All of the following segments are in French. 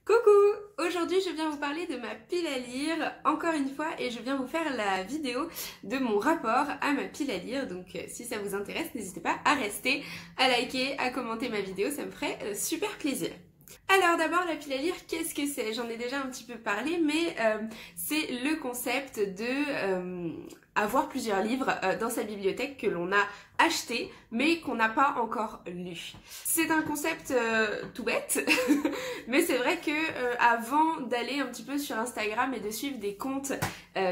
Coucou! Aujourd'hui je viens vous parler de ma pile à lire encore une fois et je viens vous faire la vidéo de mon rapport à ma pile à lire, donc si ça vous intéresse n'hésitez pas à rester, à liker, à commenter ma vidéo, ça me ferait super plaisir. Alors d'abord la pile à lire, qu'est-ce que c'est? J'en ai déjà un petit peu parlé, mais c'est le concept de avoir plusieurs livres dans sa bibliothèque que l'on a acheté mais qu'on n'a pas encore lu. C'est un concept tout bête, mais c'est vrai que avant d'aller un petit peu sur Instagram et de suivre des comptes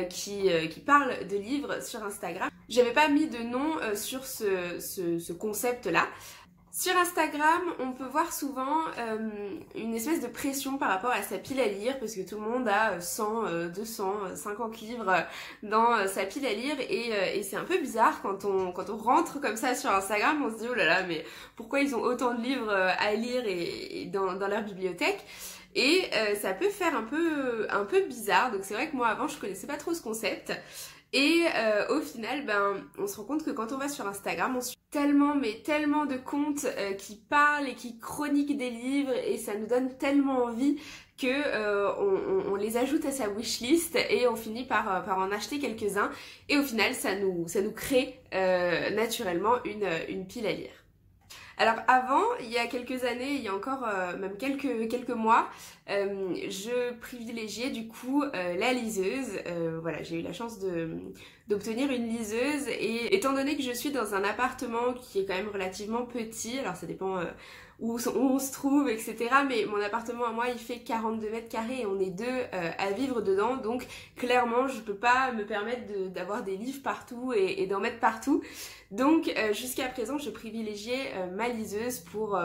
qui parlent de livres sur Instagram, j'avais pas mis de nom sur ce concept-là. Sur Instagram, on peut voir souvent une espèce de pression par rapport à sa pile à lire parce que tout le monde a 100, 200, 50 livres dans sa pile à lire et c'est un peu bizarre quand on rentre comme ça sur Instagram, on se dit oh là là mais pourquoi ils ont autant de livres à lire et dans leur bibliothèque? Et ça peut faire un peu bizarre, donc c'est vrai que moi avant je connaissais pas trop ce concept. Et au final, on se rend compte que quand on va sur Instagram, on suit tellement de comptes qui parlent et qui chroniquent des livres et ça nous donne tellement envie que on les ajoute à sa wishlist et on finit par en acheter quelques-uns et au final ça nous crée naturellement une pile à lire. Alors avant, il y a quelques années, il y a encore même quelques mois, je privilégiais du coup la liseuse. Voilà, j'ai eu la chance d'obtenir une liseuse et étant donné que je suis dans un appartement qui est quand même relativement petit, alors ça dépend où on se trouve, etc. Mais mon appartement à moi, il fait 42 mètres carrés et on est deux à vivre dedans. Donc clairement, je peux pas me permettre d'avoir des livres partout et d'en mettre partout. Donc jusqu'à présent, je privilégiais ma liseuse pour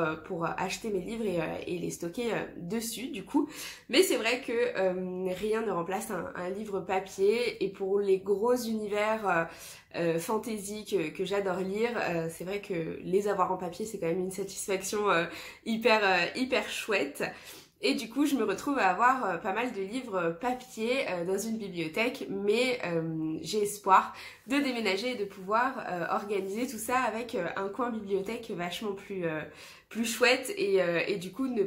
acheter mes livres et les stocker dessus du coup. Mais c'est vrai que rien ne remplace un livre papier et pour les gros univers fantasy que j'adore lire, c'est vrai que les avoir en papier c'est quand même une satisfaction hyper chouette. Et du coup, je me retrouve à avoir pas mal de livres papier dans une bibliothèque, mais j'ai espoir de déménager et de pouvoir organiser tout ça avec un coin bibliothèque vachement plus chouette et du coup ne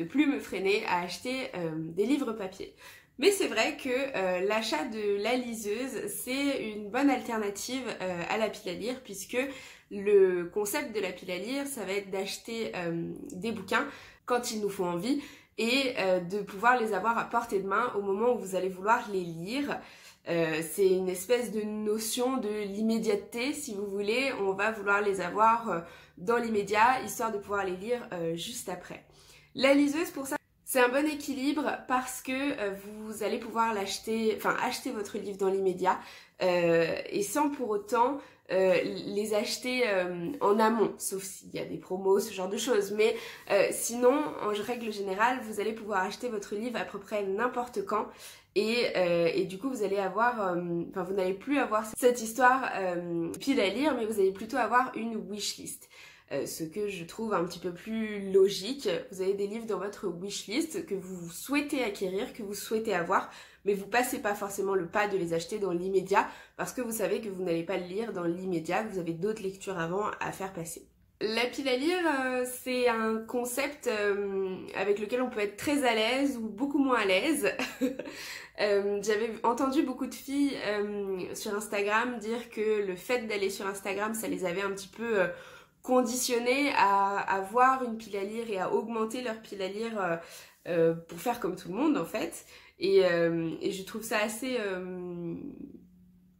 plus me freiner à acheter des livres papier. Mais c'est vrai que l'achat de la liseuse, c'est une bonne alternative à la pile à lire puisque le concept de la pile à lire, ça va être d'acheter des bouquins quand ils nous font envie et de pouvoir les avoir à portée de main au moment où vous allez vouloir les lire. C'est une espèce de notion de l'immédiateté, si vous voulez. On va vouloir les avoir dans l'immédiat, histoire de pouvoir les lire juste après. La liseuse, pour ça, c'est un bon équilibre parce que vous allez pouvoir acheter votre livre dans l'immédiat et sans pour autant les acheter en amont, sauf s'il y a des promos, ce genre de choses. Mais sinon, en règle générale, vous allez pouvoir acheter votre livre à peu près n'importe quand. Et du coup, vous allez avoir, vous n'allez plus avoir cette histoire pile à lire, mais vous allez plutôt avoir une wishlist. Ce que je trouve un petit peu plus logique. Vous avez des livres dans votre wishlist que vous souhaitez acquérir, que vous souhaitez avoir, mais vous passez pas forcément le pas de les acheter dans l'immédiat parce que vous savez que vous n'allez pas le lire dans l'immédiat, que vous avez d'autres lectures avant à faire passer. La pile à lire, c'est un concept avec lequel on peut être très à l'aise ou beaucoup moins à l'aise. J'avais entendu beaucoup de filles sur Instagram dire que le fait d'aller sur Instagram, ça les avait un petit peu conditionnés à avoir une pile à lire et à augmenter leur pile à lire pour faire comme tout le monde en fait. Et je trouve ça assez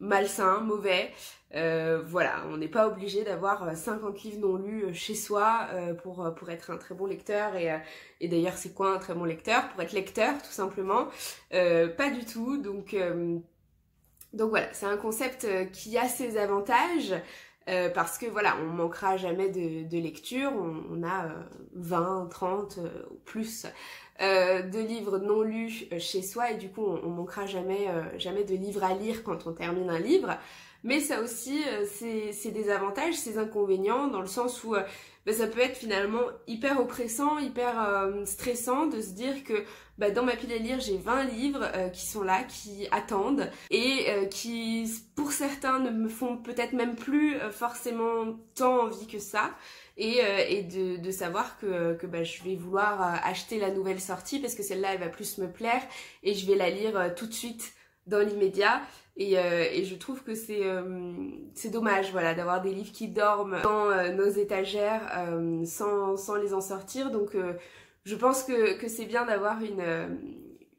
malsain, mauvais. Voilà, on n'est pas obligé d'avoir 50 livres non lus chez soi pour être un très bon lecteur et d'ailleurs c'est quoi un très bon lecteur? Pour être lecteur tout simplement, pas du tout. Donc voilà, c'est un concept qui a ses avantages. Parce que voilà, on manquera jamais de lecture, on a 20, 30 ou plus de livres non lus chez soi et du coup on manquera jamais de livres à lire quand on termine un livre. mais ça aussi c'est des avantages, ses inconvénients, dans le sens où ça peut être finalement hyper oppressant, hyper stressant de se dire que dans ma pile à lire j'ai 20 livres qui sont là, qui attendent et qui pour certains ne me font peut-être même plus forcément tant envie que ça. Et de savoir que je vais vouloir acheter la nouvelle sortie parce que celle-là elle va plus me plaire et je vais la lire tout de suite dans l'immédiat. Et je trouve que c'est dommage, voilà, d'avoir des livres qui dorment dans nos étagères sans les en sortir. Donc je pense que c'est bien d'avoir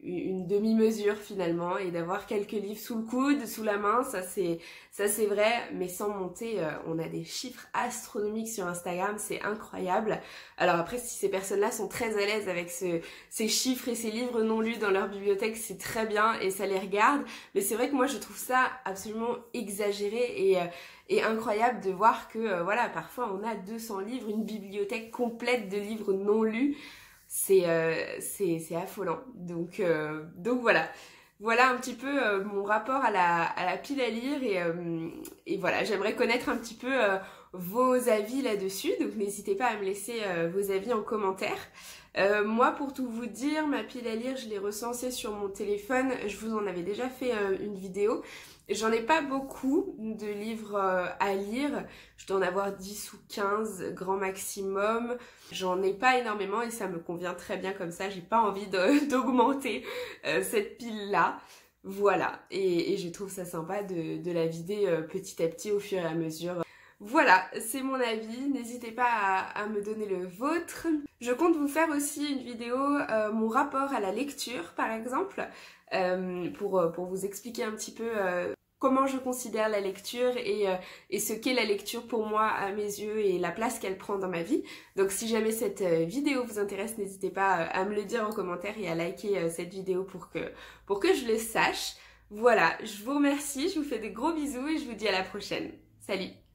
une demi-mesure finalement et d'avoir quelques livres sous le coude, sous la main, ça c'est vrai, mais sans monter, on a des chiffres astronomiques sur Instagram, c'est incroyable. Alors après, si ces personnes-là sont très à l'aise avec ces chiffres et ces livres non lus dans leur bibliothèque, c'est très bien et ça les regarde, mais c'est vrai que moi je trouve ça absolument exagéré et incroyable de voir que voilà, parfois on a 200 livres, une bibliothèque complète de livres non lus. C'est affolant. Donc voilà. Voilà un petit peu mon rapport à la pile à lire et voilà, j'aimerais connaître un petit peu vos avis là-dessus. Donc n'hésitez pas à me laisser vos avis en commentaire. Moi, pour tout vous dire, ma pile à lire, je l'ai recensée sur mon téléphone. Je vous en avais déjà fait une vidéo. J'en ai pas beaucoup de livres à lire. Je dois en avoir 10 ou 15 grand maximum. J'en ai pas énormément et ça me convient très bien comme ça. J'ai pas envie d'augmenter cette pile-là. Voilà. Et je trouve ça sympa de la vider petit à petit au fur et à mesure. Voilà, c'est mon avis, n'hésitez pas à me donner le vôtre. Je compte vous faire aussi une vidéo, mon rapport à la lecture par exemple, pour vous expliquer un petit peu comment je considère la lecture et ce qu'est la lecture pour moi à mes yeux et la place qu'elle prend dans ma vie. Donc si jamais cette vidéo vous intéresse, n'hésitez pas à me le dire en commentaire et à liker cette vidéo pour que je le sache. Voilà, je vous remercie, je vous fais des gros bisous et je vous dis à la prochaine. Salut!